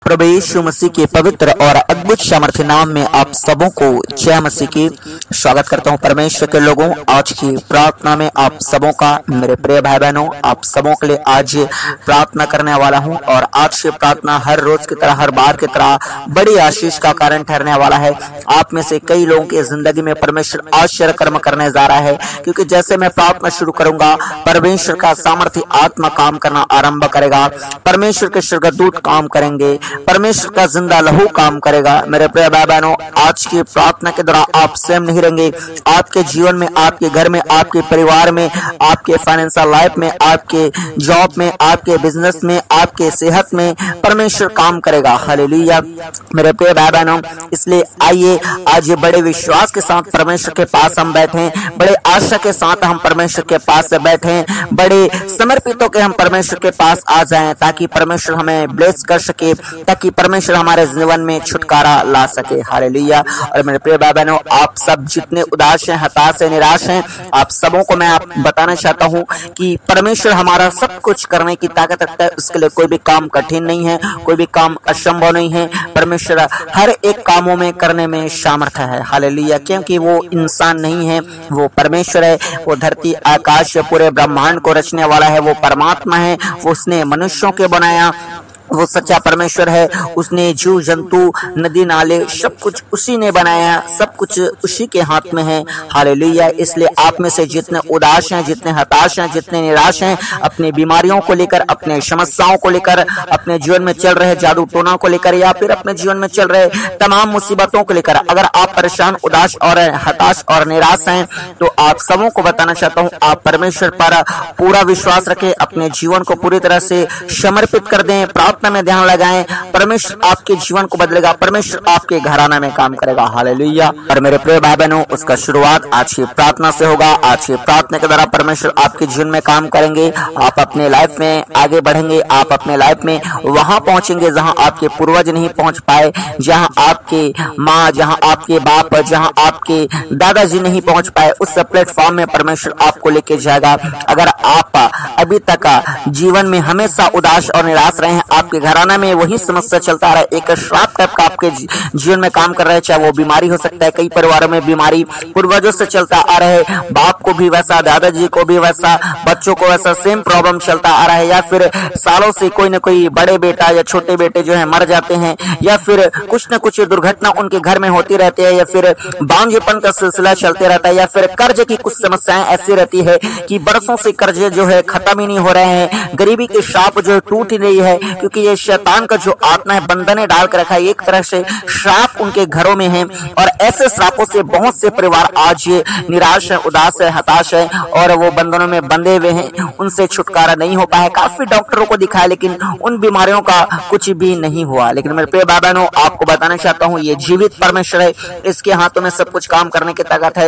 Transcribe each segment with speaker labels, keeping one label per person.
Speaker 1: प्रभु यीशु मसीह के पवित्र और अद्भुत सामर्थ्य नाम में आप सबों को जय मसीह की स्वागत करता हूं। परमेश्वर के लोगों, आज की प्रार्थना में आप सबों का, मेरे प्रिय भाई बहनों, आप सबों के लिए आज प्रार्थना करने वाला हूं। और आज की प्रार्थना हर रोज की तरह, हर बार की तरह बड़ी आशीष का कारण ठहरने वाला है। आप में से कई लोगों की जिंदगी में परमेश्वर आश्चर्य कर्म करने जा रहा है, क्योंकि जैसे मैं प्रार्थना शुरू करूंगा, परमेश्वर का सामर्थ्य आत्मा काम करना आरंभ करेगा। परमेश्वर के स्वर्गदूत काम करेंगे, परमेश्वर का जिंदा लहू काम करेगा। मेरे प्रिय भाई बहनों, आज की प्रार्थना के दौरान आप स्वयं नहीं रहेंगे। आपके जीवन में, आपके घर में, आपके परिवार में, आपके फाइनेंशियल लाइफ में, आपके जॉब में, आपके बिजनेस में, आपके सेहत में परमेश्वर काम करेगा। हालेलुया मेरे प्रिय भाई बहनों, इसलिए आइए आज ये बड़े विश्वास के साथ परमेश्वर के पास हम बैठे, बड़े आशा के साथ हम परमेश्वर के पास बैठे, बड़े समर्पित होकर हम परमेश्वर के पास आ जाएं, ताकि परमेश्वर हमें ब्लेस कर सके, ताकि परमेश्वर हमारे जीवन में छुटकारा ला सके। हालेलुया। और मेरे प्रिय भाई बहनों, आप सब जितने उदास हैं, हताश हैं, निराश हैं, आप सबों को मैं बताना चाहता हूं कि परमेश्वर हमारा सब कुछ करने की ताकत रखता है। उसके लिए कोई भी काम कठिन नहीं है, कोई भी काम असंभव नहीं है। परमेश्वर हर एक कामों में करने में सामर्थ है। हालेलुया। क्योंकि वो इंसान नहीं है, वो परमेश्वर है। वो धरती आकाश पूरे ब्रह्मांड को रचने वाला है। वो परमात्मा है। वो उसने मनुष्यों के बनाया, वो सच्चा परमेश्वर है। उसने जीव जंतु, नदी नाले, सब कुछ उसी ने बनाया, सब कुछ उसी के हाथ में है। हालेलुया। इसलिए आप में से जितने उदास हैं, जितने हताश हैं, जितने निराश हैं, अपनी बीमारियों को लेकर, अपने समस्याओं को लेकर, अपने जीवन में चल रहे जादू टोना को लेकर, या फिर अपने जीवन में चल रहे तमाम मुसीबतों को लेकर अगर आप परेशान, उदास और हताश और निराश हैं, तो आप सबों को बताना चाहता हूँ, आप परमेश्वर पर पूरा विश्वास रखें, अपने जीवन को पूरी तरह से समर्पित कर दें, प्रार्थना में ध्यान लगाएं। परमेश्वर आपके जीवन को बदलेगा, परमेश्वर आपके घराना में काम करेगा। हालेलुया। और मेरे प्रिय भाई बहनों, उसका शुरुआत आज की प्रार्थना से होगा। आज की प्रार्थना के द्वारा परमेश्वर आपके जीवन में काम करेंगे। आप अपने लाइफ में आगे बढ़ेंगे। आप अपने लाइफ में वहां पहुंचेंगे जहां आपके पूर्वज नहीं पहुंच पाए, जहां आपके माँ, जहां आपके बाप, जहां आपके दादाजी नहीं पहुंच पाए, उस प्लेटफॉर्म में परमेश्वर आपको लेके जाएगा। अगर आप अभी तक जीवन में हमेशा उदास और निराश रहे हैं, आपके घराना में वही समस्या चलता रहा है, एक श्राप टाइप का आपके जीवन में काम कर रहा है, चाहे वो बीमारी हो सकता है। कई परिवारों में बीमारी पूर्वजों से चलता आ रहा है, बाप को भी वैसा, दादाजी को भी वैसा, बच्चों को वैसा सेम प्रॉब्लम चलता आ रहा है, या फिर सालों से कोई न कोई बड़े बेटा या छोटे बेटे जो है मर जाते हैं, या फिर कुछ न कुछ दुर्घटना उनके घर में होती रहती है, या फिर बांझपन का सिलसिला चलते रहता है, या फिर कर्ज की कुछ समस्याएं ऐसी रहती है कि बरसों से कर्ज जो है खत्म ही नहीं हो रहे हैं, गरीबी के श्राप जो है टूट ही नहीं है, क्योंकि ये शैतान का जो आत्मा है बंधने डाल कर रखा है। एक तरह से श्राप उनके घरों में है, और ऐसे श्रापों से बहुत से परिवार आज निराश है, उदास है, हताश है, और वो बंधनों में बंधे हुए हैं। उनसे छुटकारा नहीं हो पाया। काफी डॉक्टरों को दिखाया, लेकिन उन बीमारियों का कुछ भी नहीं हुआ। लेकिन मेरे प्रिय भाई बहनों, आपको बताना चाहता हूँ, ये जीवित परमेश्वर है, इसके हाथों में सब कुछ काम करने की ताकत है।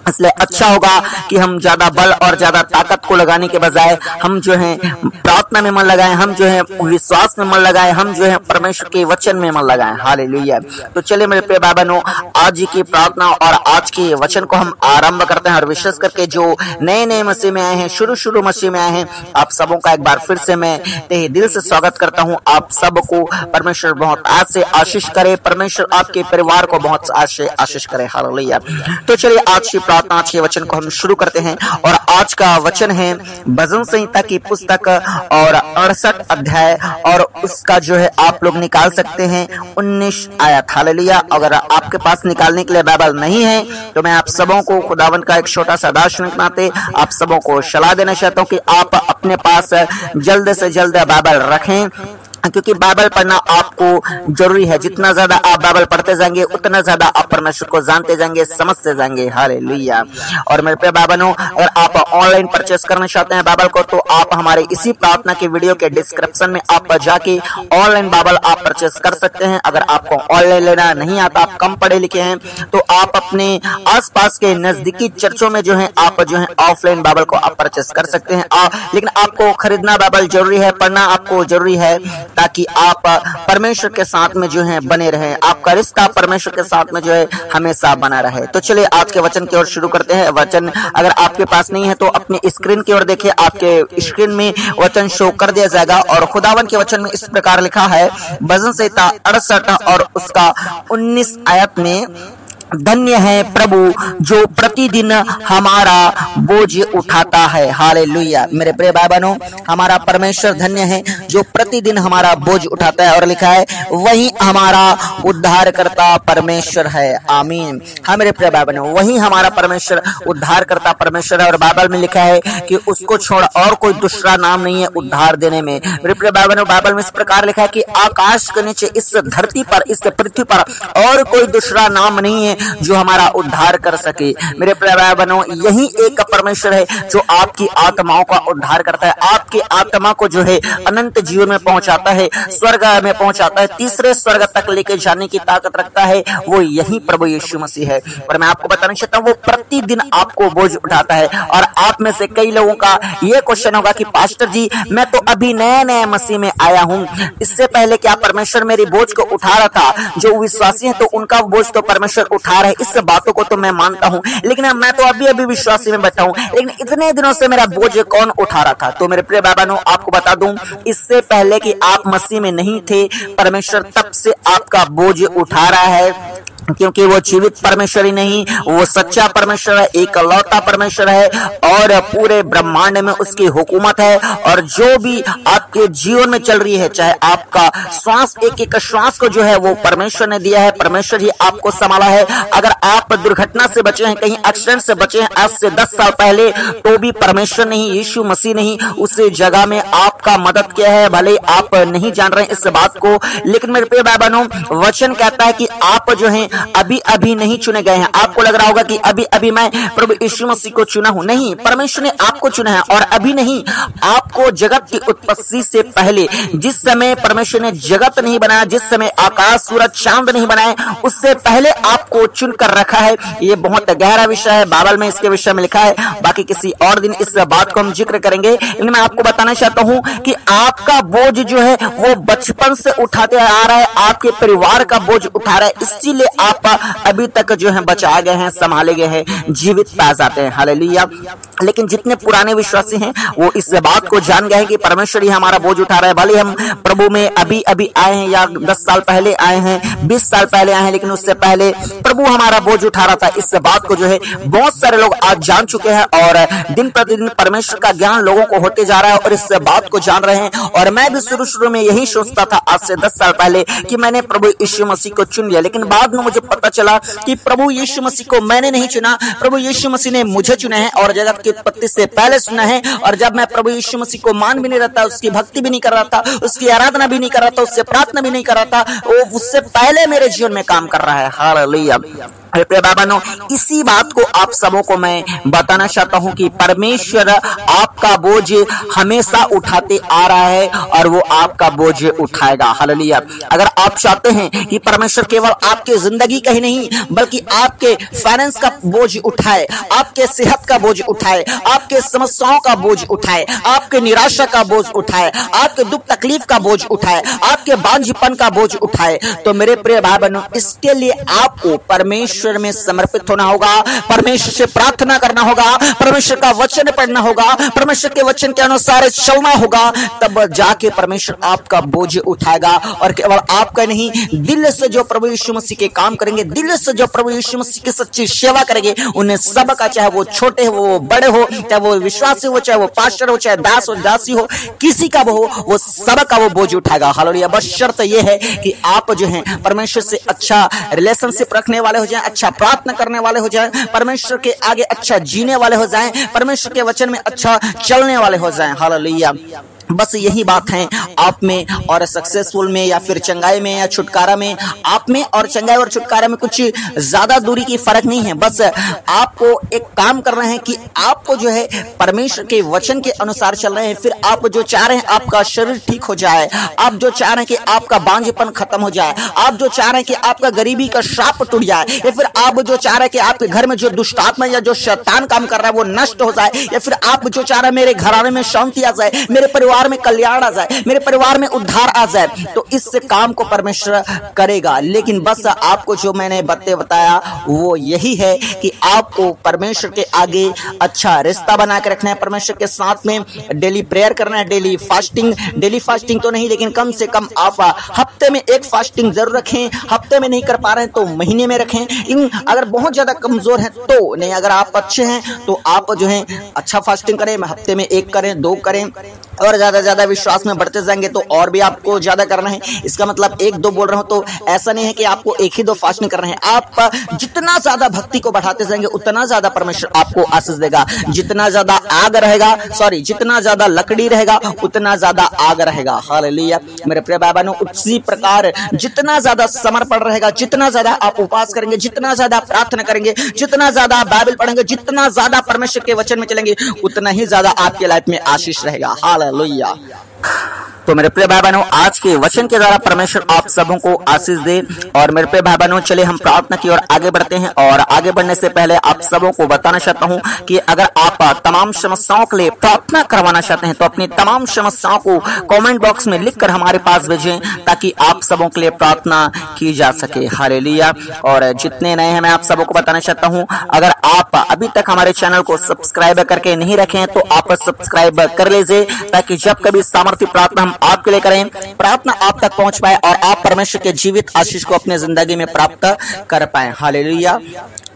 Speaker 1: इसलिए अच्छा होगा कि हम ज्यादा बल और ज्यादा ताकत को लगाने के बजाय हम जो है प्रार्थना में मन लगाएं, हम जो है विश्वास में मन लगाएं, हम जो है परमेश्वर के वचन में मन लगाएं। हालेलुया। तो चलिए मेरे प्रिय भाई बहनों, आज की प्रार्थना और आज के वचन को हम आरंभ करते हैं। और विशेष करके जो नए नए मसीह में आए हैं, शुरू मसीह में आए हैं, आप सबों का एक बार फिर से मैं तहे दिल से स्वागत करता हूँ। आप सबको परमेश्वर बहुत आज से आशीष करे, परमेश्वर आपके परिवार को बहुत आज से आशीष करे। हालेलुया। तो चलिए आज की प्रार्थना, आज के वचन को हम शुरू करते हैं। और आज का वचन है भजन संहिता की पुस्तक और 68 अध्याय, और उसका जो है आप लोग निकाल सकते हैं 19 आयत। हालेलुया। अगर आपके पास निकालने के लिए बाइबल नहीं है, तो मैं आप सबों को खुदावन का एक छोटा सा दार्शनिक नाते आप सबों को सलाह देना चाहता हूँ कि आप अपने पास जल्द से जल्द बाइबल रखें, क्योंकि बाइबल पढ़ना आपको जरूरी है। जितना ज्यादा आप बाइबल पढ़ते जाएंगे, उतना ज्यादा आप परमेश्वर को जानते जाएंगे, समझते जाएंगे। हालेलुया। और मेरे प्रिय भाई बहनों, अगर आप ऑनलाइन परचेस करना चाहते हैं बाइबल को, तो आप हमारे इसी प्रार्थना के वीडियो के डिस्क्रिप्शन में आप जाके ऑनलाइन बाइबल आप परचेस कर सकते हैं। अगर आपको ऑनलाइन लेना नहीं आता, आप कम पढ़े लिखे हैं, तो आप अपने आसपास के नजदीकी चर्चों में जो है आप जो है ऑफलाइन बाइबल को आप परचेस कर सकते हैं। लेकिन आपको खरीदना बाइबल जरूरी है, पढ़ना आपको जरूरी है, ताकि आप परमेश्वर के साथ में जो है बने रहे, आपका रिश्ता परमेश्वर के साथ में जो है हमेशा बना रहे। तो चलिए आज के वचन की ओर शुरू करते हैं। वचन अगर आपके पास नहीं है तो अपनी स्क्रीन की ओर देखिए, आपके स्क्रीन में वचन शो कर दिया जाएगा। और खुदावन के वचन में इस प्रकार लिखा है, भजन संहिता 68 और उसका 19 आयत में, धन्य है प्रभु जो प्रतिदिन हमारा बोझ उठाता है। हालेलुया। मेरे प्रिय भाई बहनों, हमारा परमेश्वर धन्य है जो प्रतिदिन हमारा बोझ उठाता है। और लिखा है वही हमारा उद्धार करता परमेश्वर है। आमीन। हाँ मेरे प्रिय भाई बहनों, वही हमारा परमेश्वर उद्धार करता परमेश्वर है। और बाइबल में लिखा है कि उसको छोड़ और कोई दूसरा नाम नहीं है उद्धार देने में। मेरे प्रिय भाई बहनों, बाइबल में इस प्रकार लिखा है कि आकाश के नीचे इस धरती पर, इस पृथ्वी पर और कोई दूसरा नाम नहीं है जो हमारा उद्धार कर सके। मेरे प्रिय भाई बहनों, यही एक परमेश्वर है जो आपकी आत्माओं का उद्धार करता है, आपकी आत्मा को जो है अनंत जीवन में पहुंचाता है, स्वर्ग में पहुंचाता है, तीसरे स्वर्ग तक लेके जाने की ताकत रखता है। वो यही प्रभु यीशु मसीह है। और मैं आपको बताना चाहता हूँ, वो प्रतिदिन आपको बोझ उठाता है। और आप में से कई लोगों का ये क्वेश्चन होगा कि पास्टर जी, मैं तो अभी नए नए मसीह में आया हूँ, इससे पहले क्या परमेश्वर मेरी बोझ को उठा रहा था? जो विश्वासी है तो उनका बोझ तो परमेश्वर उठा रहा है, इस बातों को तो मैं मानता हूं, लेकिन मैं तो अभी विश्वासी में बैठा हूं, लेकिन इतने दिनों से मेरा बोझ कौन उठा रहा था? तो मेरे प्रिय भाई बहनों, आपको बता दूं, इससे पहले कि आप मसीह में नहीं थे, परमेश्वर तब से आपका बोझ उठा रहा है, क्योंकि वो जीवित परमेश्वर ही नहीं, वो सच्चा परमेश्वर है, एकलौता परमेश्वर है और पूरे ब्रह्मांड में उसकी हुकूमत है। और जो भी आपके जीवन में चल रही है, चाहे आपका श्वास, एक एक श्वास को जो है वो परमेश्वर ने दिया है, परमेश्वर ही आपको संभाला है। अगर आप दुर्घटना से बचे हैं, कहीं एक्सीडेंट से बचे हैं आज से 10 साल पहले, तो भी परमेश्वर नहीं, यीशु मसीह नहीं उस जगह में आपका मदद किया है। भले आप नहीं जान रहे हैं इस बात को, लेकिन मेरे प्रिय भाई बहनों, वचन कहता है कि आप जो है अभी नहीं चुने गए हैं। आपको लग रहा होगा कि अभी मैं प्रभु यीशु मसीह को चुना हूं। नहीं, परमेश्वर ने आपको चुना है। और अभी नहीं, आपको जगत की उत्पत्ति से पहले, जिस समय परमेश्वर ने जगत नहीं बनाया, जिस समय आकाश सूरज चांद नहीं बनाए, उससे पहले आपको चुनकर रखा है। ये बहुत गहरा विषय है, बाइबल में इसके विषय में लिखा है। बाकी किसी और दिन इस बात को हम जिक्र करेंगे, लेकिन मैं आपको बताना चाहता हूं कि आपका बोझ जो है वो बचपन से उठाते आ रहा है, आपके परिवार का बोझ उठा रहा है, इसीलिए आप अभी तक जो है बचा गए हैं, संभाले गए हैं, जीवित पाए जाते हैं। हालेलुया। लेकिन जितने पुराने विश्वासी हैं वो इस बात को जान गए हैं कि परमेश्वर ही हमारा बोझ उठा रहा है। भले हम प्रभु में अभी आए हैं या 10 साल पहले आए हैं, 20 साल पहले आए हैं, लेकिन उससे पहले प्रभु हमारा बोझ उठा रहा था। इस बात को जो है बहुत सारे लोग आज जान चुके हैं और दिन प्रतिदिन परमेश्वर का ज्ञान लोगों को होते जा रहा है और इस बात को जान रहे हैं। और मैं भी शुरू में यही सोचता था आज से 10 साल पहले कि मैंने प्रभु यीशु मसीह को चुन लिया, लेकिन बाद में मुझे पता चला कि प्रभु यीशु मसीह को मैंने नहीं चुना, प्रभु यीशु मसीह ने मुझे चुना है और जगत की उत्पत्ति से पहले चुना है। और जब मैं प्रभु यीशु मसीह को मान भी नहीं रहा था, उसकी भक्ति भी नहीं कर रहा था, उसकी आराधना भी नहीं कर रहा था, उससे प्रार्थना भी नहीं कर रहा था, वो उससे पहले मेरे जीवन में काम कर रहा है। हालेलुया। प्रिय बाबानो, इसी बात को आप सबों को मैं बताना चाहता हूं कि परमेश्वर आपका बोझ हमेशा उठाते आ रहा है और वो आपका बोझ उठाएगा। हालेलुया। अगर आप चाहते हैं कि परमेश्वर केवल आपके जिंदगी का ही नहीं बल्कि आपके फाइनेंस का बोझ उठाए, आपके सेहत का बोझ उठाए, आपके समस्याओं का बोझ उठाए, आपके निराशा का बोझ उठाए, आपके दुख तकलीफ का बोझ उठाए, आपके बांझपन का बोझ उठाए, तो मेरे प्रिय भाई बहनों, इसके लिए आपको परमेश्वर में समर्पित होना होगा, परमेश्वर से प्रार्थना करना होगा, परमेश्वर का वचन पढ़ना होगा, परमेश्वर के वचन के अनुसार चलना होगा, तब जाके परमेश्वर आपका बोझ उठाएगा। और केवल आपका नहीं, दिल से जो प्रभु यीशु मसीह के काम करेंगे, दिल से जो प्रभु यीशु मसीह की सच्ची सेवा करेंगे, उन्हें सबका, चाहे वो छोटे हो, वो बड़े हो, चाहे वो विश्वासी हो, चाहे वो पास्टर हो, चाहे दास हो, दासी हो, किसी का वो सबका वो बोझ उठाएगा। हालेलुया। बस शर्त ये है कि आप जो है परमेश्वर से अच्छा रिलेशनशिप रखने वाले हो जाएं, अच्छा प्रार्थना करने वाले हो जाएं, परमेश्वर के आगे अच्छा जीने वाले हो जाएं, परमेश्वर के वचन में अच्छा चलने वाले हो जाएं। हालेलुया। बस यही बात है आप में और सक्सेसफुल में या फिर चंगाई में या छुटकारा में, आप में और चंगाई और छुटकारा में कुछ ज्यादा दूरी की फर्क नहीं है। बस आपको एक काम कर रहे हैं कि आपको जो है परमेश्वर के वचन के अनुसार चल रहे हैं। फिर आप जो चाह रहे हैं आपका शरीर ठीक हो जाए, आप जो चाह रहे हैं कि आपका बांझपन खत्म हो जाए, आप जो चाह रहे हैं कि आपका गरीबी का श्राप टूट जाए, या फिर आप जो चाह रहे हैं कि आपके घर में जो दुष्ट आत्मा या जो शैतान काम कर रहा है वो नष्ट हो जाए, या फिर आप जो चाह रहे हैं मेरे घराने में शांति आ जाए, मेरे परिवार परिवार में कल्याण आ जाए, मेरे परिवार में उद्धार आ जाए, तो इस काम को परमेश्वर करेगा। लेकिन बस आपको जो मैंने बताया वो यही है कि आपको परमेश्वर के आगे अच्छा रिश्ता बना के रखना है, परमेश्वर के साथ में डेली प्रेयर करना है, डेली फास्टिंग तो नहीं, लेकिन कम से कम आप हफ्ते में एक फास्टिंग जरूर रखें। हफ्ते में नहीं कर पा रहे हैं तो महीने में रखें। अगर बहुत ज्यादा कमजोर हैं तो नहीं, अगर आप अच्छे हैं तो आप जो है अच्छा फास्टिंग करें, हफ्ते में 1 करें, 2 करें, और ज्यादा विश्वास में बढ़ते जाएंगे तो और भी आपको ज्यादा करना है। इसका मतलब 1-2 बोल रहा हूं तो ऐसा नहीं है कि आपको 1 ही 2 फास्टिंग करना है। आप जितना ज्यादा भक्ति को बढ़ाते जाएंगे उतना ज्यादा परमेश्वर आपको आशीष देगा। जितना ज्यादा आग रहेगा, जितना ज्यादा लकड़ी रहेगा उतना ज्यादा आग रहेगा। हालेलुया मेरे प्रिय भाई बहनों, उसी प्रकार जितना ज्यादा समर्पण रहेगा, जितना ज्यादा आप उपवास करेंगे, जितना ज्यादा प्रार्थना करेंगे, जितना ज्यादा बाइबल पढ़ेंगे, जितना ज्यादा परमेश्वर के वचन में चलेंगे, उतना ही ज्यादा आपके लाइफ में आशीष रहेगा। हालेलुया। तो मेरे प्रिय भाई बहनों, आज के वचन के द्वारा परमेश्वर आप सबों को आशीष दे। और मेरे प्रिय भाई बहनों, चलिए हम प्रार्थना की ओर आगे बढ़ते हैं। और आगे बढ़ने से पहले आप सबों को बताना चाहता हूं कि अगर आप तमाम समस्याओं के लिए प्रार्थना करवाना चाहते हैं तो अपनी तमाम समस्याओं को कमेंट बॉक्स में लिखकर हमारे पास भेजें, ताकि आप सबों के लिए प्रार्थना की जा सके। हालेलुया। और जितने नए हैं मैं आप सबों को बताना चाहता हूं, अगर आप अभी तक हमारे चैनल को सब्सक्राइब करके नहीं रखे हैं तो आप सब्सक्राइब कर लीजिए, ताकि जब कभी सामर्थ्य प्रार्थना हम आपके लिए करें, प्रार्थना आप तक पहुंच पाए और आप परमेश्वर के जीवित आशीष को अपने जिंदगी में प्राप्त कर पाए। हालेलुया।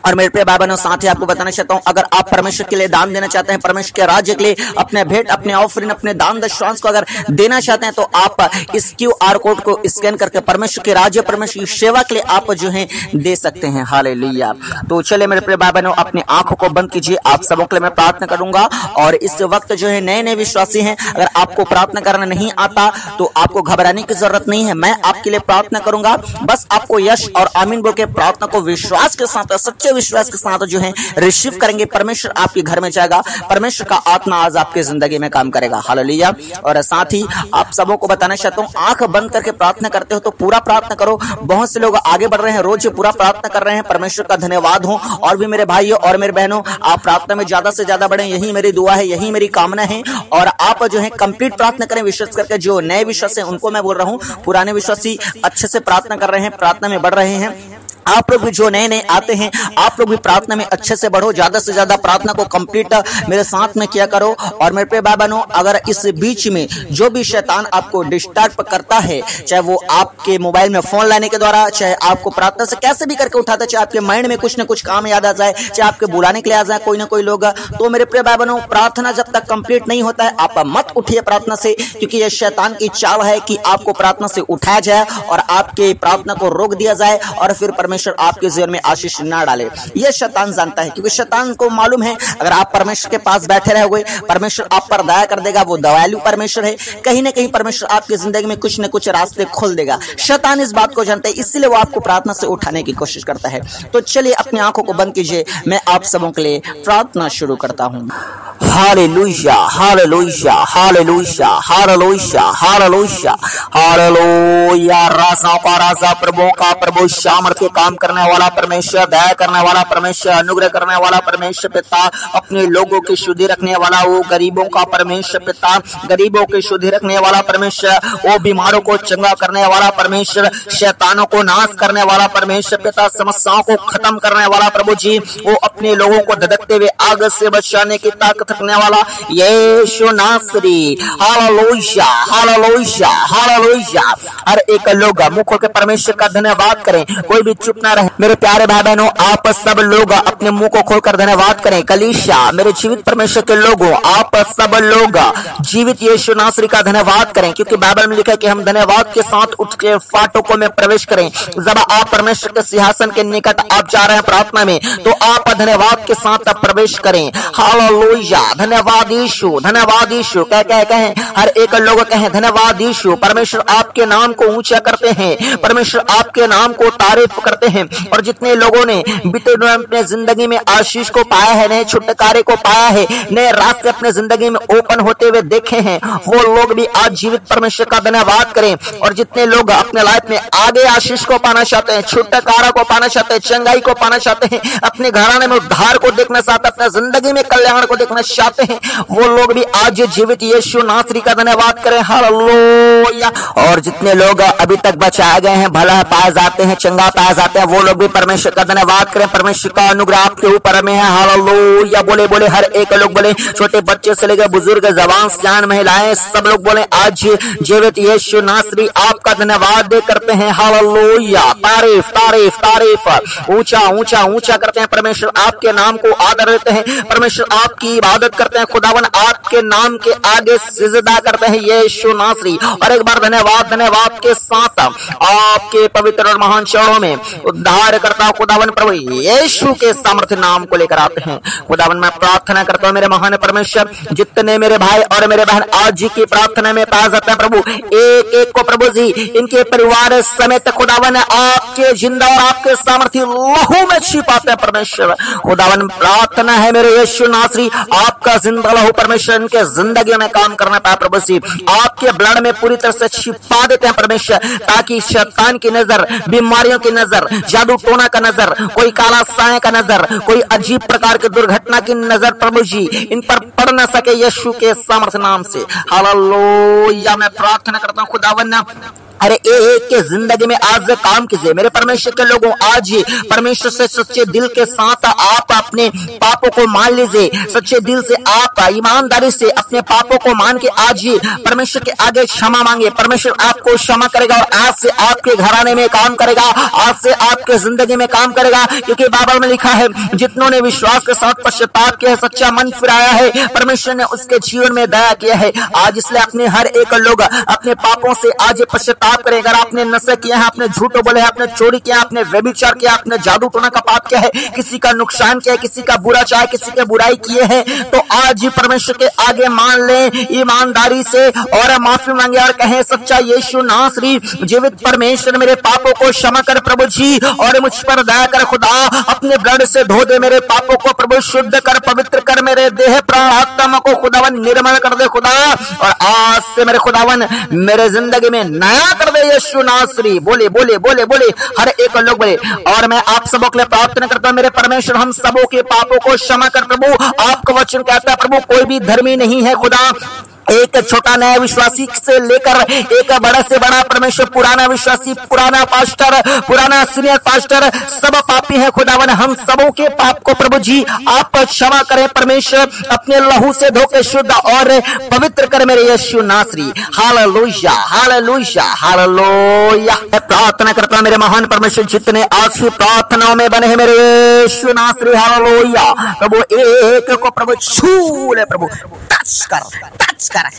Speaker 1: और मेरे प्रिय भाई बहनों, साथ ही आपको बताना चाहता हूं, अगर आप परमेश्वर के लिए दान देना चाहते हैं, परमेश्वर के राज्य के लिए अपने भेंट, अपने ऑफरिंग, अपने दान दशवांश को अगर देना चाहते हैं तो आप इस QR कोड को स्कैन करके परमेश्वर के राज्य, परमेश्वर की सेवा के लिए आप जो है दे सकते हैं। हालेलुया। तो चले मेरे प्रिय भाई बहनों, अपनी आंखों को बंद कीजिए। आप सबों के लिए मैं प्रार्थना करूंगा। और इस वक्त जो है नए विश्वासी हैं, अगर आपको प्रार्थना करना नहीं आता तो आपको घबराने की जरूरत नहीं है। मैं आपके लिए प्रार्थना करूंगा, बस आपको यश और आमीन बोल के प्रार्थना को विश्वास के साथ, सच्चे विश्वास के साथ जो है रिसीव करेंगे। परमेश्वर आपके घर में जाएगा, परमेश्वर का आत्मा आज आपकी जिंदगी में काम करेगा। हालेलुया। और साथ ही आप सबों को बताना चाहता हूं, आंख बंद करके प्रार्थना करते हो तो पूरा प्रार्थना करो। बहुत से लोग आगे बढ़ रहे हैं, रोज पूरा प्रार्थना कर रहे हैं। परमेश्वर का धन्यवाद हो। और भी मेरे भाइयों और मेरे बहनों, आप प्रार्थना में ज्यादा से ज्यादा बढ़े, यही मेरी दुआ है, यही मेरी कामना है। और आप जो है कंप्लीट प्रार्थना करें, विशेष करके जो नए विश्वासी हैं उनको मैं बोल रहा हूं, पुराने विश्वासी अच्छे से प्रार्थना कर रहे हैं, प्रार्थना में बढ़ रहे हैं। आप लोग भी जो नए आते हैं, आप लोग भी प्रार्थना में अच्छे से बढ़ो, ज्यादा से ज्यादा प्रार्थना को कंप्लीट मेरे साथ में किया करो। और मेरे प्रिय भाई बहनों, अगर इस बीच में जो भी शैतान आपको डिस्टर्ब करता है, चाहे वो आपके मोबाइल में फोन लाने के द्वारा, चाहे आपको प्रार्थना से कैसे भी करके उठाता है, चाहे आपके माइंड में कुछ न कुछ काम याद आ जाए, चाहे आपके बुलाने के लिए आ जाए कोई ना कोई लोग, तो मेरे प्रिय भाई बहनों, प्रार्थना जब तक कंप्लीट नहीं होता है आप मत उठिए प्रार्थना से, क्योंकि यह शैतान की चाल है कि आपको प्रार्थना से उठाया जाए और आपके प्रार्थना को रोक दिया जाए और फिर परमेश्वर आपके जीवन में आशीष ना डाले। यह शैतान जानता है, क्योंकि शैतान को मालूम है अगर आप परमेश्वर के पास बैठे रहोगे, परमेश्वर आप पर दया कर देगा। वो दयालु परमेश्वर है, कहीं ना कहीं परमेश्वर आपकी जिंदगी में कुछ न कुछ रास्ते खोल देगा। शैतान इस बात को जानता है, इसलिए वो आपको प्रार्थना से उठाने की कोशिश करता है। तो चलिए अपनी आंखों को बंद कीजिए, मैं आप सबों के लिए प्रार्थना शुरू करता हूं। Hallelujah, hallelujah, hallelujah, hallelujah, hallelujah, hallelujah. राजाओं का राजा, प्रभुओं का प्रभु, सामर्थ्य काम करने वाला परमेश्वर, दया करने वाला परमेश्वर, अनुग्रह करने वाला परमेश्वर पिता, अपने लोगों की शुद्धि रखने वाला, वो गरीबों का परमेश्वर पिता, गरीबों की शुद्धि रखने वाला परमेश्वर, वो बीमारों को चंगा करने वाला परमेश्वर, शैतानों को नाश करने वाला परमेश्वर पिता, समस्याओं को खत्म करने वाला प्रभु जी, वो अपने लोगों को धधकते हुए आग से बचाने की ताकत रखने वाला यीशु नासरी। Hallelujah, hallelujah, hallelujah. हर एक लोग मुख खोल के परमेश्वर का धन्यवाद करें, कोई भी चुप ना रहे। मेरे प्यारे भाई बहनों, आप सब लोग अपने मुंह को खोलकर धन्यवाद करें। कलीसिया, मेरे जीवित परमेश्वर के लोगों, आप सब लोग जीवित यीशु नासरी का धन्यवाद करें, क्योंकि बाइबल में लिखा है कि हम धन्यवाद के साथ उठ के फाटकों में प्रवेश करें। जब आप परमेश्वर के सिंहासन के निकट आप जा रहे हैं प्रार्थना में, तो आप धन्यवाद के साथ प्रवेश करें। हालेलुया, धन्यवाद यीशु, धन्यवाद यीशु। कहें हर एक लोग कहें धन्यवाद यीशु। परमेश्वर आपके नाम को ऊंचा करते हैं, परमेश्वर आपके नाम को तारीफ करते करते हैं। और जितने लोगों ने बीते दिनों अपने जिंदगी में आशीष को पाया है, नए छुटकारे को पाया है, नए रास्ते अपने जिंदगी में ओपन होते हुए देखे हैं, वो लोग भी आज जीवित परमेश्वर का धन्यवाद करें। और जितने लोग अपने लाइफ में आगे आशीष को पाना चाहते हैं, छुटकारा को पाना चाहते हैं, चंगाई को पाना चाहते हैं, अपने घराने में उद्धार को देखना चाहते हैं, अपने जिंदगी में कल्याण को देखना चाहते हैं, वो लोग भी आज जीवित यीशु नासरी का धन्यवाद करें। हालेलुया। और जितने लोग अभी तक बचाए गए हैं, भला पाए जाते हैं, चंगा पाए जाते हैं, वो लोग भी परमेश्वर का धन्यवाद करें। परमेश्वर का अनुग्रह आपके ऊपर में है। हालेलुया। बोले बोले हर एक लोग बोले, छोटे बच्चे से लेकर बुजुर्ग, जवान, सियान, महिलाएं, सब लोग बोले आज जीवित यीशु नासरी आपका धन्यवाद करते हैं। हालेलुया। तारीफ तारीफ तारीफ। ऊंचा ऊंचा ऊंचा करते हैं परमेश्वर, आपके नाम को आदर देते हैं परमेश्वर, आपकी इबादत करते हैं खुदावन, आपके नाम के आगे सिजदा करते हैं यीशु नासरी। और एक बार धन्यवाद धन्यवाद के साथ आपके पवित्र और महान चरणों में उद्धार करता हूं खुदावन प्रभु यीशु के सामर्थ्य नाम को लेकर आते हैं। खुदावन मैं प्रार्थना करता हूं मेरे महान परमेश्वर, जितने मेरे भाई और मेरे बहन आज जी की प्रार्थना में पाए जाते हैं प्रभु, एक एक को प्रभु जी इनके परिवार समेत खुदावन आपके जिंदा और आपके सामर्थ्य लहू में छिपाते हैं परमेश्वर। खुदावन प्रार्थना है मेरे यीशु नासरी, आपका जिंदा लहू परमेश्वर इनके जिंदगी में काम करना पाए प्रभु जी, आपके ब्लड में पूरी तरह से छिपा देते हैं परमेश्वर, ताकि शैतान की नजर, बीमारियों की नजर, जादू टोना का नजर, कोई काला साया का नजर, कोई अजीब प्रकार की दुर्घटना की नजर प्रभु जी इन पर पड़ न सके यीशु के सामर्थ्य नाम से। हालेलुया। मैं प्रार्थना करता हूं खुदावन, अरे एक के जिंदगी में आज काम कीजिए मेरे परमेश्वर के लोगों, आज परमेश्वर से सच्चे दिल के साथ आप अपने पापों को मान लीजिए, सच्चे दिल से आप ईमानदारी से अपने पापों को मान के आज परमेश्वर के आगे क्षमा मांगे, परमेश्वर आपको क्षमा करेगा और आज से आपके घराने में काम करेगा, आज से आपके जिंदगी में काम करेगा, क्योंकि बाइबल में लिखा है जितनों ने विश्वास के साथ पश्चाताप किया, सच्चा मन फिराया है, परमेश्वर ने उसके जीवन में दया किया है। आज इसलिए अपने हर एक लोग अपने पापों से आज पश्चाताप करें। अगर आपने नशे किया है, आपने झूठ बोले है, आपने चोरी किया, आपने व्यभिचार किया, आपने जादू टोना का पाप किया है, किसी का नुकसान किया है, किसी का बुरा चाहे, किसी के बुराई किए हैं, तो आज परमेश्वर के आगे मान लें ईमानदारी से और माफी मांगे और कहें सच्चा यीशु नासरी जीवित परमेश्वर मेरे पापों को क्षमा कर प्रभु जी और मुझ पर दया कर खुदा, अपने ब्लड से धो दे मेरे पापों को प्रभु, शुद्ध कर, पवित्र कर, मेरे देह प्राण आत्मा को खुदावन निर्मल कर दे खुदा, और आज से मेरे खुदावन मेरे जिंदगी में नया कर दे यीशु नासरी। बोले बोले बोले बोले हर एक लोग बोले। और मैं आप सबों के लिए प्रार्थना करता हूं मेरे परमेश्वर, हम सबों के पापों को क्षमा कर प्रभु। आपका वचन कहता है प्रभु कोई भी धर्मी नहीं है खुदा, एक छोटा नया विश्वासी से लेकर एक बड़ा से बड़ा परमेश्वर, पुराना विश्वासी, पुराना पास्टर, पुराना सीनियर पास्टर, सब पापी हैं खुदावन, हम सबों के पाप को प्रभु जी आप क्षमा करें परमेश्वर, अपने लहू से धो के शुद्ध और पवित्र कर मेरे यीशु नासरी। Hallelujah hallelujah hallelujah. मैं प्रार्थना करता हूं मेरे महान परमेश्वर, जितने आज की प्रार्थनाओं में बने हैं मेरे यीशु नासरी, हालेलुया प्रभु एक को प्रभु छू ले प्रभु, टच कर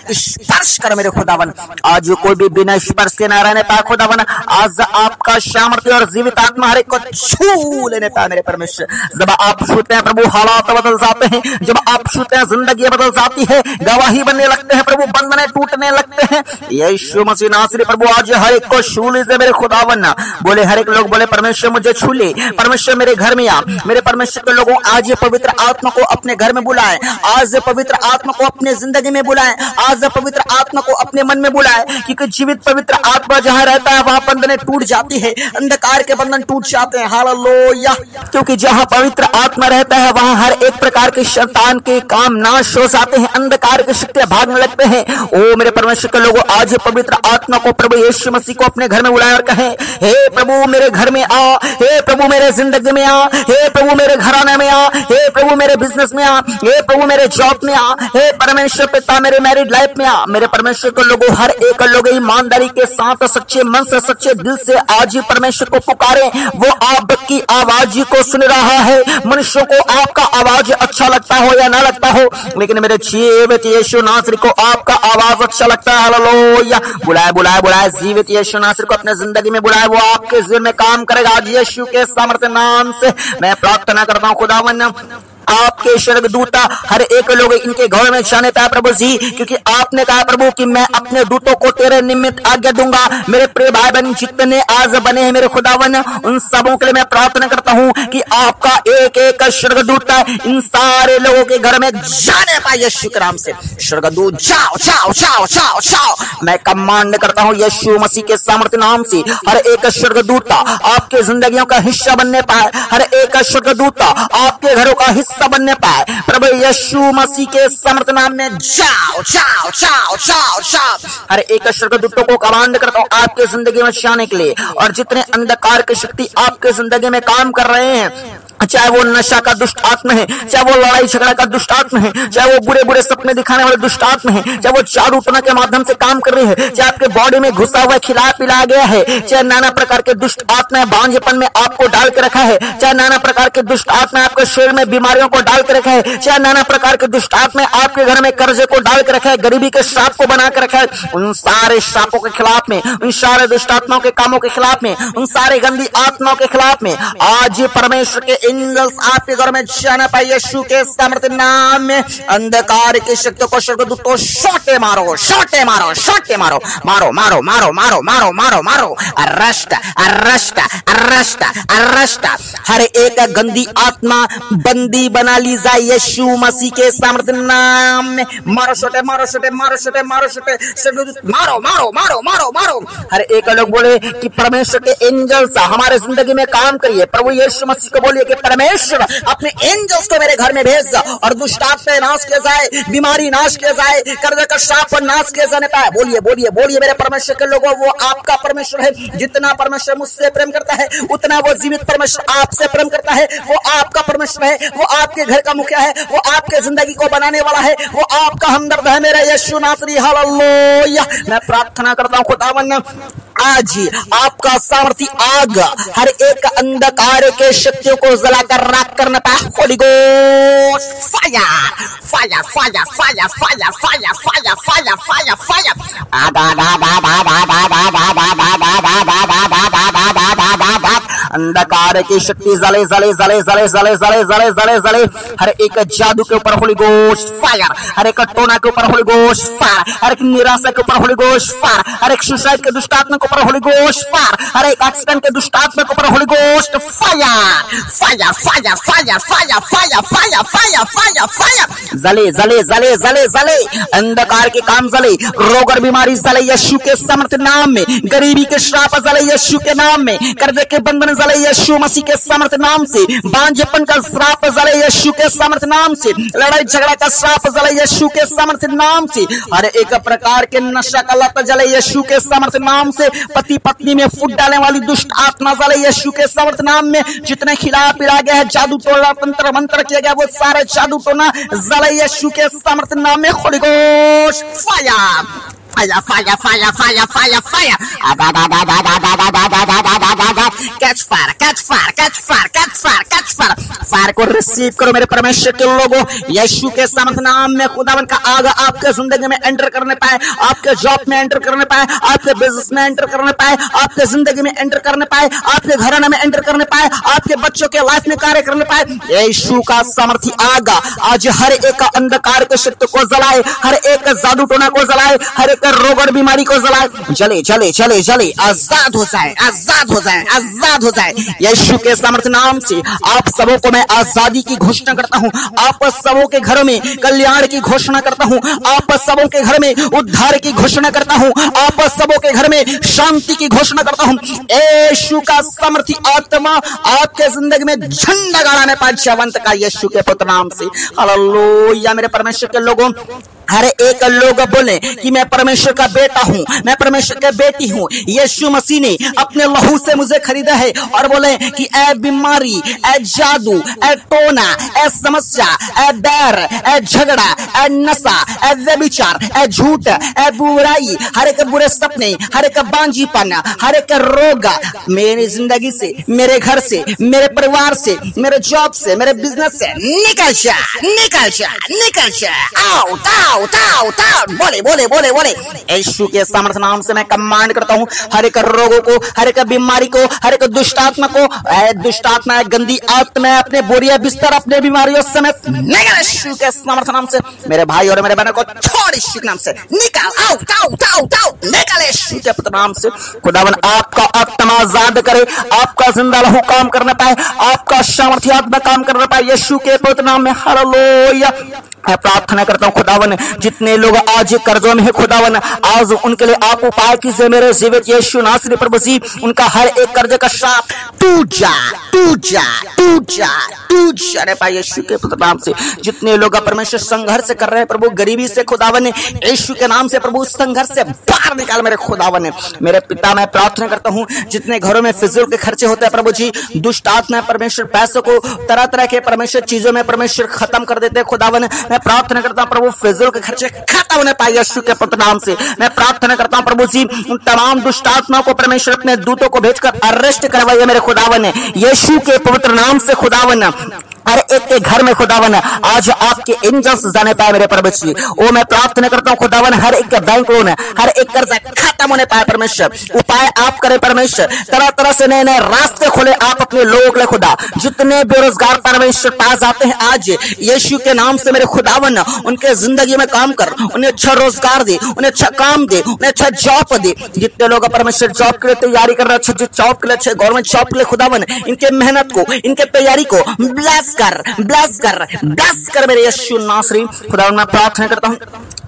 Speaker 1: स्पर्श कर मेरे खुदावन, आज कोई भी बिना स्पर्श के न रहने पाए खुदावन, आज आपका सामर्थ्य और जीवित आत्मा हर एक को छू लेने पाए मेरे परमेश्वर। जब आप छूते हैं प्रभु हालात बदल जाते हैं, जब आप छूते हैं जिंदगी बदल जाती है, गवाही बनने लगते हैं प्रभु, बंधने टूटने लगते हैं। यीशु मसीह नासरी प्रभु आज हर एक को छू लीजिए मेरे खुदावन। बोले हर एक लोग बोले परमेश्वर मुझे छू ले, परमेश्वर मेरे घर में आ, मेरे परमेश्वर के लोगों आज पवित्र आत्मा को अपने घर में बुलाए, आज पवित्र आत्मा को अपने जिंदगी में बुलाए, आज पवित्र आत्मा को अपने मन में बुलाए, क्योंकि जीवित पवित्र आत्मा जहां रहता है वहां बंधने टूट जाती है, अंधकार के बंधन टूट जाते हैं। हालेलुया। क्योंकि जहां पवित्र आत्मा रहता है वहां हर एक प्रकार के शैतान के काम नाश हो जाते हैं, अंधकार की शक्तियां भागने लगते हैं। ओ मेरे परमेश्वर के लोगों, आज पवित्र आत्मा को प्रभु यीशु मसीह को अपने घर में बुलाए और कहें हे प्रभु मेरे घर में आ, हे प्रभु मेरे जिंदगी में आ, हे प्रभु मेरे घराने में आ, हे प्रभु मेरे बिजनेस में आ, हे प्रभु मेरे जॉब में आ, हे परमेश्वर पिता मेरे मैरिड लाइफ में आ। मेरे परमेश्वर को लोगों हर एक लोग ईमानदारी के साथ सच्चे मन से सच्चे दिल से आज परमेश्वर को पुकारे, वो आपकी आवाज को सुन रहा है। मनुष्यों को आपका आवाज अच्छा लगता हो या ना लगता हो, लेकिन मेरे जीवित यीशु नासरी को आपका आवाज अच्छा लगता है। हालेलुया। बुलाए बुलाए बुलाए जीवित यीशु नासरी को अपने जिंदगी में बुलाए, वो आपके जीवन में काम करेगा आज यीशु के सामर्थ्य नाम से। मैं प्रार्थना करता हूँ खुदावन, आपके स्वर्गदूत हर एक लोग इनके घर में जाने पाए प्रभु जी, क्योंकि आपने कहा प्रभु कि मैं अपने दूतों को तेरे निमित्त आज्ञा दूंगा। मेरे प्रिय भाई बहन जितने आज बने हैं मेरे खुदावन, उन सबों के लिए मैं प्रार्थना करता हूं कि आपका एक एक स्वर्गदूत इन सारे लोगों के घर में जाने पाए यीशु के नाम से। स्वर्गदूत जाओ जाओ जाओ जाओ जाओ, मैं कमांड करता हूं यीशु मसीह के सामर्थ्य नाम से। हर एक स्वर्गदूत आपके जिंदगियों का हिस्सा बनने पाए, हर एक स्वर्गदूत आपके घरों का हिस्सा बनने पाए प्रभु यीशु मसीह के सामर्थ्य नाम में। जाओ जाओ जाओ जाओ जाओ, हर एक स्वर्गदूतों को कमांड करता हूं आपके जिंदगी में जाने के लिए। और जितने अंधकार की शक्ति आपके जिंदगी में काम कर रहे हैं, चाहे वो नशा का दुष्ट आत्मा है, चाहे वो लड़ाई झगड़ा का दुष्ट आत्मा है, चाहे वो बुरे बुरे सपने दिखाने वाले दुष्ट आत्मा है, चाहे वो जादू टोना के माध्यम से काम कर रही है, चाहे आपके बॉडी में घुसा हुआ खिला पिला गया है, चाहे नाना प्रकार के दुष्ट आत्मा बांझपन में आपको डाल के रखा है, चाहे नाना प्रकार के दुष्ट आत्मा आपके शरीर में बीमारियों को डाल के रखा है, चाहे नाना प्रकार के दुष्ट आत्मा आपके घर में कर्जे को डाल के रखा है, गरीबी के श्राप को बना के रखा है, उन सारे श्रापों के खिलाफ में, उन सारे दुष्ट आत्माओं के कामों के खिलाफ में, उन सारे गंदी आत्माओं के खिलाफ में आज परमेश्वर के एंजल्स आपके घर में जाना पाए यीशु के सामर्थ्य नाम में। अंधकार की शक्तियों को स्वर्गदूतों शॉटे मारो, शॉटे मारो, शॉटे मारो, मारो मारो मारो मारो मारो मारो मारो, अरेस्ट अरेस्ट अरेस्ट अरेस्ट। हर एक गंदी आत्मा बंदी बना ली जाए यीशु मसीह के सामर्थ्य नाम में। मारो शॉटे मारो शॉटे मारो शॉटे मारो शॉटे, मारो मारो मारो मारो मारो। हर एक लोग बोले कि परमेश्वर के एंजल्स हमारे जिंदगी में काम करिए। प्रभु यीशु मसीह को बोलिए कि परमेश्वर अपने एंजल्स को मेरे घर में भेज और दुष्ट आत्मा नाश किया जाए, बीमारी नाश किया जाए, कर्ज का श्राप नाश किया जाने पाए। बोलिए बोलिए बोलिए मेरे परमेश्वर के लोगों, वो आपका परमेश्वर है। जितना परमेश्वर मुझसे प्रेम करता है उतना वो जीवित परमेश्वर आपसे प्रेम करता है। वो आपका परमेश्वर है, वो आपके घर का मुखिया है, वो आपके जिंदगी को बनाने वाला है, वो आपका हमदर्द है मेरा यीशु नासरी। हालेलुया। मैं प्रार्थना करता हूं खुदावन आज आपका सामर्थी आग हर एक अंधकार के शक्तियों को जलाकर राख करना पाए। Holi ghost fire fire fire fire fire fire fire fire fire fire. अंधकार की शक्ति जले जले जले जले जले जले जले जले जले। हर एक जादू के ऊपर होली गोस्ट फायर, हर एक टोना के ऊपर होली गोस्ट फायर, हर एक निराशा के ऊपर होली गोस्ट फायर, हर एक सुसाइड के दुष्ट आत्मा के ऊपर होली गोस्ट फायर, हर एक एक्सीडेंट के दुष्ट आत्मा के ऊपर Holi ghost fire fire fire fire fire fire fire fire fire fire. जले जले जले जले जले। अंधकार के काम जले, रोग और बीमारी जले यीशु के सामर्थ्य नाम में। गरीबी के श्राप जले यीशु के नाम में। कर्जे के बंधन जले यीशु मसीह के सामर्थ्य नाम से। बांझपन का श्राप जले यीशु के सामर्थ्य नाम से। लड़ाई झगड़ा का श्राप जले यीशु के सामर्थ्य नाम से। हर एक प्रकार के नशा का लत जले यीशु के सामर्थ्य नाम से। पति पत्नी में फूट डालने वाली दुष्ट आत्मा जले यीशु के सामर्थ्य नाम में। जितने खिला पिला गया है, जादू टोना तंत्र मंत्र किया गया, वो सारे जादू टोना जले यीशु के सामर्थ्य नाम में। Holi ghost fire fire fire fire fire fire fire. Catch fire catch fire catch fire catch fire catch fire. Fire को रिसीव करो मेरे परमेश्वर के लोगों। यीशु के सामर्थ्य नाम में खुदावन का आग आपके जिंदगी में एंटर करने पाए, आपके जॉब में एंटर करने पाए, आपके बिजनेस में एंटर करने पाए, आपके जिंदगी में एंटर करने पाए, आपके घराने में एंटर करने पाए, आपके बच्चों के लाइफ में कार्य करने पाए। यीशु का सामर्थ्य आग आज हर एक अंधकार के शक्ति को जलाए, हर एक जादू टोना को जलाए, हर एक रोग और बीमारी को जलाए। जले जले जले जले। आजाद हो जाए आजाद हो जाए आजाद हो जाए यीशु के सामर्थ्य नाम से। आप सबों को मैं आजादी की घोषणा करता हूं। आप सबों के घरों में कल्याण की घोषणा करता हूं। आप सबों के घर में उद्धार की घोषणा करता हूं। आप सबों के घर में शांति की घोषणा करता हूं। यीशु का सामर्थ्य आत्मा आपके जिंदगी में झंडा गाड़ाने पाए जयवंत का यीशु के पुत्र नाम से। हालेलुया मेरे परमेश्वर के लोगों, हर एक लोग बोले कि मैं परमेश्वर का बेटा हूं, मैं परमेश्वर का बेटी हूं। यीशु मसीह ने अपने लहू से मुझे खरीदा है और बोले कि ए बीमारी, ए जादू, ए टोना, ए समस्या, ए डर, ए झगड़ा, ए नशा, ए व्यभिचार, ए झूठ, ए बुराई, हर एक बुरे सपने, हर एक बांझीपन, हर एक रोग मेरी जिंदगी से, मेरे घर से, मेरे परिवार से, मेरे जॉब से, मेरे बिजनेस से निकल जा निकल जा निकल जा। आउट आउट ताओ ताओ ताओ, बोले बोले बोले बोले। यीशु के सामर्थ्य नाम से मैं कमांड करता हूँ हर एक रोगों को, हर एक बीमारी को, हर एक दुष्ट आत्मा को, दुष्ट आत्मा गंदी आत्मा अपने बोरिया बिस्तर अपने बीमारियों समेत निकल यीशु के सामर्थ्य नाम से। मेरे भाई और मेरे बहनों को छोड़ यीशु के नाम से निकाल, आओ ताओ ताओ ताओ, निकल यीशु के पवित्र नाम से। खुदावन आपका आत्मा आजाद करे, आपका जिंदा लहू काम करना पाए, आपका सामर्थ्य आत्मा काम करना पाए यीशु के पवित्र नाम में। हालेलुया। मैं प्रार्थना करता हूँ खुदावन जितने लोग आज कर्जों में है खुदावन, आज उनके लिए आप उपाय कीजिए मेरे जीवित यीशु नासरी प्रभु जी। उनका हर एक कर्ज का श्राप टूट जा टूट जा टूट जा टूट जा रे पाए यीशु के पवित्र नाम से। जितने लोग परमेश्वर संघर्ष कर रहे हैं प्रभु गरीबी से खुदावन, यीशु के नाम से प्रभु संघर्ष से बाहर निकाल मेरे खुदावन। मेरे पिता मैं प्रार्थना करता हूँ जितने घरों में फिजूल के खर्चे होते हैं प्रभु जी, दुष्ट आत्मा परमेश्वर पैसों को तरह तरह के परमेश्वर चीजों में परमेश्वर खत्म कर देते हैं खुदावन। मैं प्रार्थना करता हूँ प्रभु फिजूल के खर्चे खत्म होने पाए यीशु के पवित्र नाम से। मैं प्रार्थना करता हूँ प्रभु जी उन तमाम दुष्ट आत्माओं को परमेश्वर अपने दूतों को भेजकर अरेस्ट करवाइए मेरे खुदावन यीशु के पवित्र नाम से। खुदावन हर एक के घर में खुदावन आज आपके एंजल्स जाने पाए मेरे प्रभु जी। ओ मैं प्रार्थना करता हूँ खुदावन हर एक का बैंक लोन, हर एक कर्जा खत्म होने पाए परमेश्वर। उपाय आप करें परमेश्वर, तरह तरह से नए नए रास्ते खोले आप अपने लोगों के लिए खुदा। जितने बेरोजगार परमेश्वर पास आते हैं आज यीशु के नाम से मेरे खुदावन उनके जिंदगी में काम कर, उन्हें अच्छा रोजगार दे, उन्हें अच्छा काम दे, उन्हें अच्छा जॉब दे। जितने लोग परमेश्वर जॉब के लिए तैयारी कर रहे हैं, अच्छा जॉब के लिए, अच्छे गवर्नमेंट जॉब के लिए खुदावन इनके मेहनत को, इनके तैयारी को ब्लेस कर मेरे यीशु नासरी। खुदावन मैं प्रार्थना करता हूँ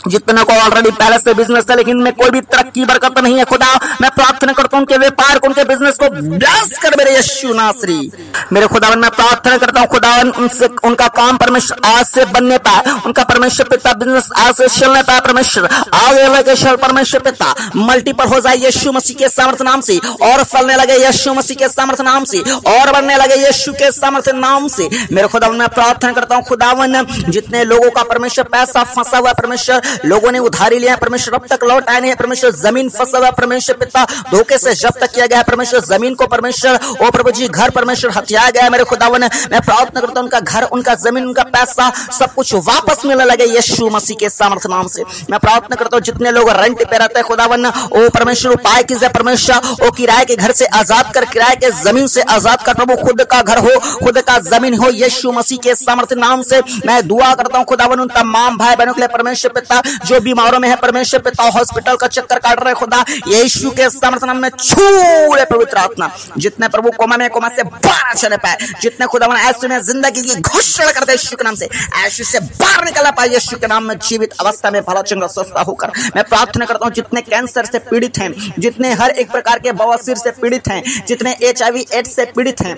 Speaker 1: जितने को ऑलरेडी पहले से बिजनेस है लेकिन में कोई भी तरक्की बरकत नहीं है खुदा, मैं प्रार्थना करता हूँ उनके व्यापार को, उनके बिजनेस को ब्लेस कर मेरे यीशु नासरी। मेरे खुदावन मैं प्रार्थना करता हूँ खुदावन उनसे उनका काम परमेश्वर आज से बनने पाए, उनका परमेश्वर पिता बिजनेस आज से चलने पाए परमेश्वर, आगे लगे चल परमेश्वर पिता मल्टीपल हो जाए यीशु मसीह के सामर्थ्य नाम से, और फलने लगे यीशु मसीह के सामर्थ्य नाम से, और बनने लगे यीशु के सामर्थ्य नाम से। मेरे खुदावन मैं प्रार्थना करता हूँ खुदावन जितने लोगों का परमेश्वर पैसा फंसा हुआ परमेश्वर, लोगों ने उधारी लिया परमेश्वर अब तक लौट आए नहीं है परमेश्वर, जमीन फंसा हुआ परमेश्वर पिता धोखे से जब्त किया गया है परमेश्वर, जमीन को परमेश्वर ओ प्रभु जी घर परमेश्वर हथियाया गया है मेरे खुदावन। मैं प्रार्थना करता हूं उनका घर, उनका जमीन, उनका पैसा सब कुछ वापस मिलने लगे यीशु मसीह के सामर्थ्य नाम से। मैं प्रार्थना करता हूं जितने लोग रेंट पे रहते हैं खुदावन ओ परमेश्वर उपाय कीजिए परमेश्वर, ओ किराए के घर से आजाद कर, किराए के जमीन से आजाद कर प्रभु, खुद का घर हो, खुद का जमीन हो यीशु मसीह के सामर्थ्य नाम से। मैं दुआ करता हूं खुदावन उन तमाम भाई बहनों के लिए परमेश्वर पिता जो बीमारों में है परमेश्वर पिता, हॉस्पिटल का चक्कर काट रहे खुदा यीशु के सामर्थ्य नाम में छू ले पवित्र आत्मा। जितने प्रभु कोमा में कोमा से बाहर चले पाए, जितने खुदावन ऐसे में जिंदगी की घोषणा करते यीशु के नाम से, ऐसे से बाहर निकल पाए यीशु के नाम में जीवित अवस्था में भला चंगा स्वस्थ होकर। मैं प्रार्थना करता हूं जितने कैंसर से पीड़ित हैं, जितने हर एक प्रकार के बवासीर से पीड़ित हैं, जितने HIV एड्स से पीड़ित हैं,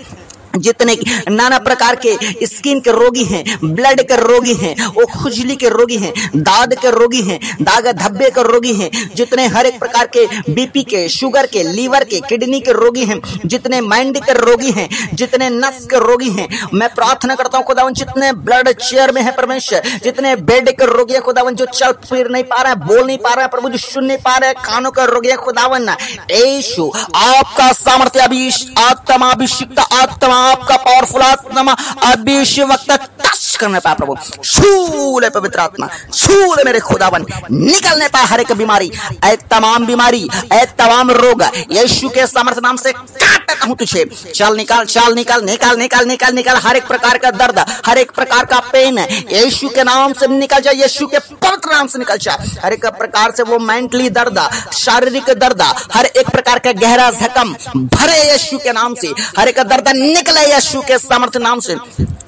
Speaker 1: जितने नाना प्रकार के स्किन के रोगी हैं, ब्लड के रोगी हैं, वो खुजली के रोगी हैं, दाद के रोगी हैं, दाग धब्बे के रोगी हैं, जितने हर एक प्रकार के BP के, शुगर के, लीवर के, किडनी के रोगी हैं, जितने माइंड के रोगी हैं, जितने नस के रोगी हैं, मैं प्रार्थना करता हूं खुदावन जितने ब्लड चेयर में है परमेश्वर, जितने बेड के रोगी है खुदावन जो चल फिर नहीं पा रहा है, बोल नहीं पा रहा है प्रभु, जो सुन नहीं पा रहा है, कानों का रोगी है खुदावन यीशु आपका सामर्थ्य आत्मा अभिषिक्त आत्मा, आपका पावरफुल आत्मा अभिषेक टच करने पाए प्रभु, छू ले पवित्र आत्मा, छू ले मेरे खुदावन, निकलने पाए हर एक बीमारी, एक तमाम बीमारी, एक तमाम रोग यीशु के सामर्थ्य नाम से काटता हूं तुझे। चल निकाल, चल निकाल, निकाल निकाल निकाल निकाल हर एक प्रकार का दर्द, हर एक प्रकार का पेन यीशु के नाम से निकल जाए, यीशु के पवित्र नाम से निकल जाए। हर एक प्रकार से वो मेंटली दर्द, शारीरिक दर्द, हर एक प्रकार का गहरा जख्म भरे यीशु के नाम से, हर एक दर्द निकले यीशु के सामर्थ्य नाम से।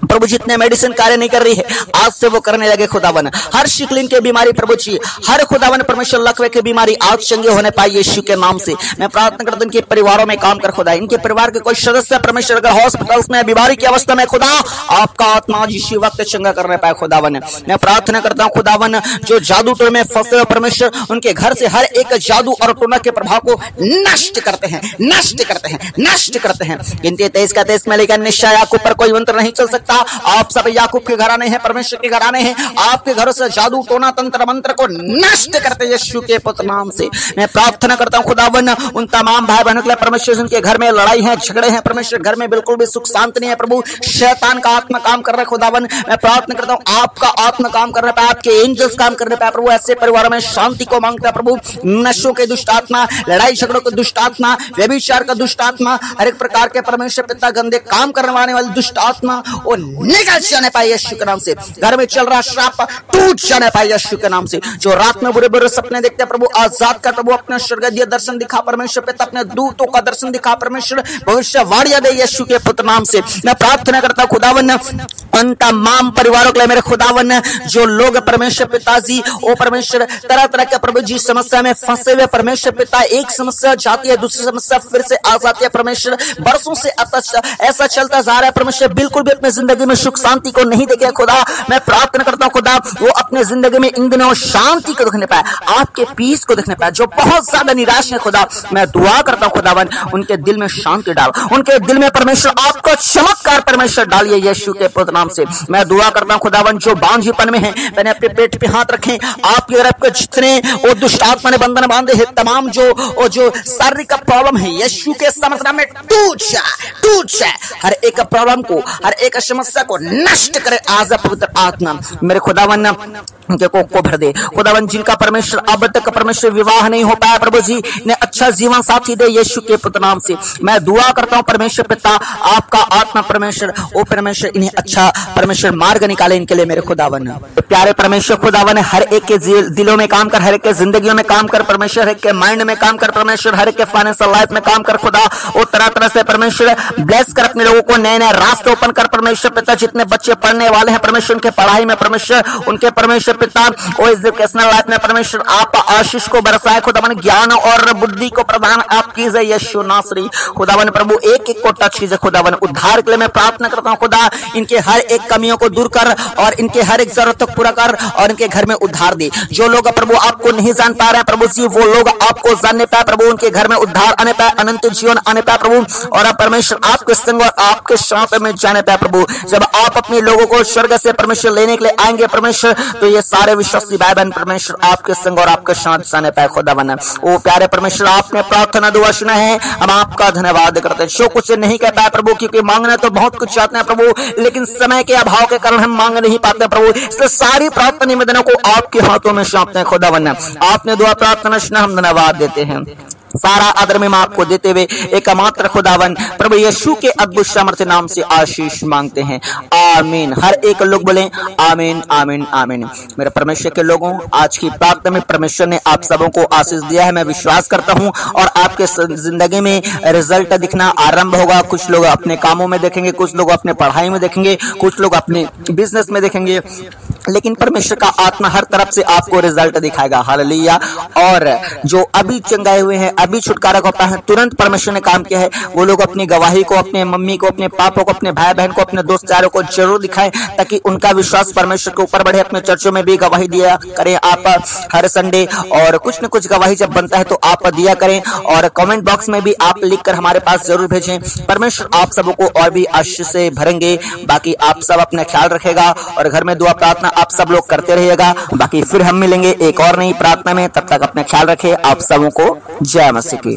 Speaker 1: प्रभु जितने मेडिसिन कार्य नहीं कर रही है आज से वो करने लगे खुदावन, हर शिकलिन की बीमारी प्रभु जी, हर खुदावन परमेश्वर लकवे की बीमारी आज चंगे होने पाए यीशु के नाम से। मैं प्रार्थना करता हूं इनके परिवारों में काम कर खुदा, इनके परिवार के कोई सदस्य परमेश्वर अगर हॉस्पिटल्स में बीमारी की अवस्था में खुदा आपका आत्मा यीशु वक्त चंगा करने पाए खुदावन। मैं प्रार्थना करता हूं खुदावन जो जादू टोने में फंसे हुए परमेश्वर उनके घर से हर एक जादू और टोना के प्रभाव को नष्ट करते हैं, नष्ट करते हैं, नष्ट करते हैं। गिनती 23 का 23 में लेकर निश्चय आपके ऊपर कोई मंत्र नहीं चल सकता, आप सब याकूब के घराने हैं, परमेश्वर के घराने हैं। आपके घरों से जादू टोना तंत्र मंत्र को नष्ट करते यीशु के पुत्र नाम से मैं प्रार्थना करता हूं खुदावन। उन तमाम भाई बहनों के लिए परमेश्वर, जिनके घर में लड़ाई है, झगड़े हैं परमेश्वर, घर में बिल्कुल भी सुख शांति नहीं है प्रभु, शैतान का आत्मा काम कर रहा है खुदावन, मैं प्रार्थना करता हूं आपका आत्मा काम कर रहा है, आपके एंजल्स काम कर रहे हैं प्रभु। ऐसे परिवारों में शांति को मांगता है प्रभु। नशों के दुष्ट आत्मा, लड़ाई झगड़ों के दुष्ट आत्मा, व्यभिचार का दुष्ट आत्मा, हर एक प्रकार के परमेश्वर पिता गंदे काम करवाने वाले दुष्ट आत्मा वो निकल जाने पाए यीशु के नाम से। घर में चल रहा श्राप टूट जाने पाए यीशु के नाम से। जो रात में बुरे बुरे सपने देखते हैं प्रभु, आजाद कर प्रभु, अपने स्वर्गीय दर्शन दिखा परमेश्वर पिता, अपने दूतों का दर्शन दिखा परमेश्वर, भविष्यवाणियां दे यीशु के पुत्र नाम से। मैं प्रार्थना करता हूं खुदावन उन तमाम परिवारों के लिए मेरे खुदावन, जो लोग परमेश्वर पिताजी ओ परमेश्वर तरह तरह के प्रभु जी समस्या में फंसे हुए परमेश्वर पिता, एक समस्या जाती है दूसरी समस्या फिर से आ जाती है परमेश्वर, बरसों से ऐसा चलता जा रहा है परमेश्वर, बिल्कुल भी अपनी जिंदगी में सुख शांति को नहीं देखे खुदा। मैं प्रार्थना करता हूं खुदा वो अपने जिंदगी में इन दिनों शांति को देखने पाए, आपके पीस को देखने पाए। जो बहुत ज्यादा निराश है खुदा, मैं दुआ करता हूं खुदावन उनके दिल में शांति डाल, उनके दिल में परमेश्वर आपको चमत्कार परमेश्वर डालिए यीशु के पुत्र नाम से। मैं दुआ करता हूं खुदावन जो बांझीपन में है, मैंने अपने पेट पे हाथ रखे, आपकी तरफ के जितने वो दुष्ट आत्मा ने बंधन बांधे हैं, तमाम जो शारीरिक प्रॉब्लम है यीशु के समस्या में टूट जाए, हर एक प्रॉब्लम को, हर एक समस्या को नष्ट करे आज पवित्र आत्मा मेरे खुदावन को भर दे खुदावन। जिनका परमेश्वर अब तक परमेश्वर विवाह नहीं हो पाया प्रभु जी, ने अच्छा जीवन साथी दे यीशु के पुत्र नाम से। मैं दुआ करता हूं परमेश्वर पिता आपका आत्मा परमेश्वर ओ परमेश्वर इन्हें अच्छा परमेश्वर मार्ग निकाले इनके लिए मेरे खुदावन। प्यारे परमेश्वर खुदावन हर एक के दिलों में काम कर, हर एक के जिंदगियों में काम कर परमेश्वर, हर एक के माइंड में काम कर परमेश्वर, हर एक के फाइनेंशियल लाइफ में काम कर खुदा। और तरह तरह से परमेश्वर ब्लेस कर अपने लोगों को, नए नए रास्ते ओपन कर परमेश्वर पिता। जितने बच्चे पढ़ने वाले हैं परमेश्वर उनके पढ़ाई में परमेश्वर, उनके परमेश्वर पिता और एजुकेशनल लाइफ में परमेश्वर आप आशीष को बरसाए खुदावन, ज्ञान और बुद्धि को प्रदान आप कीजिए यीशु नासरी खुदावन। प्रभु एक एक को टच कीजिए खुदावन। उद्धार के लिए मैं प्रार्थना करता हूं खुदा, इनके हर एक कमियों को दूर कर और इनके हर एक जरूरत को पूरा कर और इनके घर में उद्धार दे। जो लोग प्रभु आपको नहीं जान पा रहे हैं प्रभु जी, वो लोग आपको जानने पाए प्रभु, उनके घर में उद्धार आने पाए, अनंत जीवन आने पाए प्रभु, और आप परमेश्वर आपके संग और आपके साथ में जाने पाए प्रभु। जब आप अपने लोगों को स्वर्ग से परमेश्वर लेने के लिए आएंगे परमेश्वर, तो ये सारे विश्वासी भाई बहन परमेश्वर आपके संग और आपके साथ जाने पाए खुदावन। ओ प्यारे परमेश्वर आपने प्रार्थना दुआ सुना है, हम आपका धन्यवाद करते हैं। जो कुछ नहीं कह पाए प्रभु, क्योंकि मांगना तो बहुत कुछ चाहते हैं प्रभु, लेकिन समय के अभाव के कारण हम मांग नहीं पाते प्रभु, इसलिए सारी प्रार्थना निवेदनों को आपके हाथों में सौंपते हैं खुदावन। आपने दुआ प्रार्थना सुना, हम धन्यवाद देते हैं। सारा आदर में आपको देते हुए एकमात्र खुदावन प्रभु यीशु के अद्भुत सामर्थ्य नाम से आशीष मांगते हैं, आमीन। हर एक लोग बोले आमीन आमीन आमीन। मेरे परमेश्वर के लोगों, आज की प्रार्थना में परमेश्वर ने आप सबों को आशीष दिया है, मैं विश्वास करता हूं, और आपके जिंदगी में रिजल्ट दिखना आरंभ होगा। कुछ लोग अपने कामों में देखेंगे, कुछ लोग अपने पढ़ाई में देखेंगे, कुछ लोग अपने बिजनेस में देखेंगे, लेकिन परमेश्वर का आत्मा हर तरफ से आपको रिजल्ट दिखाएगा। हालेलुया। और जो अभी चंगाए हुए हैं, अभी छुटकारा को पाए, तुरंत परमेश्वर ने काम किया है, वो लोग अपनी गवाही को, अपने मम्मी को, अपने पापा को, अपने भाई बहन को, अपने दोस्त यारों को जरूर दिखाएं, ताकि उनका विश्वास परमेश्वर के ऊपर बढ़े। अपने चर्चों में भी गवाही दिया करें आप हर संडे, और कुछ न कुछ गवाही जब बनता है तो आप दिया करें, और कमेंट बॉक्स में भी आप लिखकर हमारे पास जरूर भेजें। परमेश्वर आप सबको और भी आशीष से भरेंगे। बाकी आप सब अपना ख्याल रखेगा और घर में दुआ प्रार्थना आप सब लोग करते रहिएगा। बाकी फिर हम मिलेंगे एक और नई प्रार्थना में, तब तक अपना ख्याल रखें। आप सबों को जय मसीह की।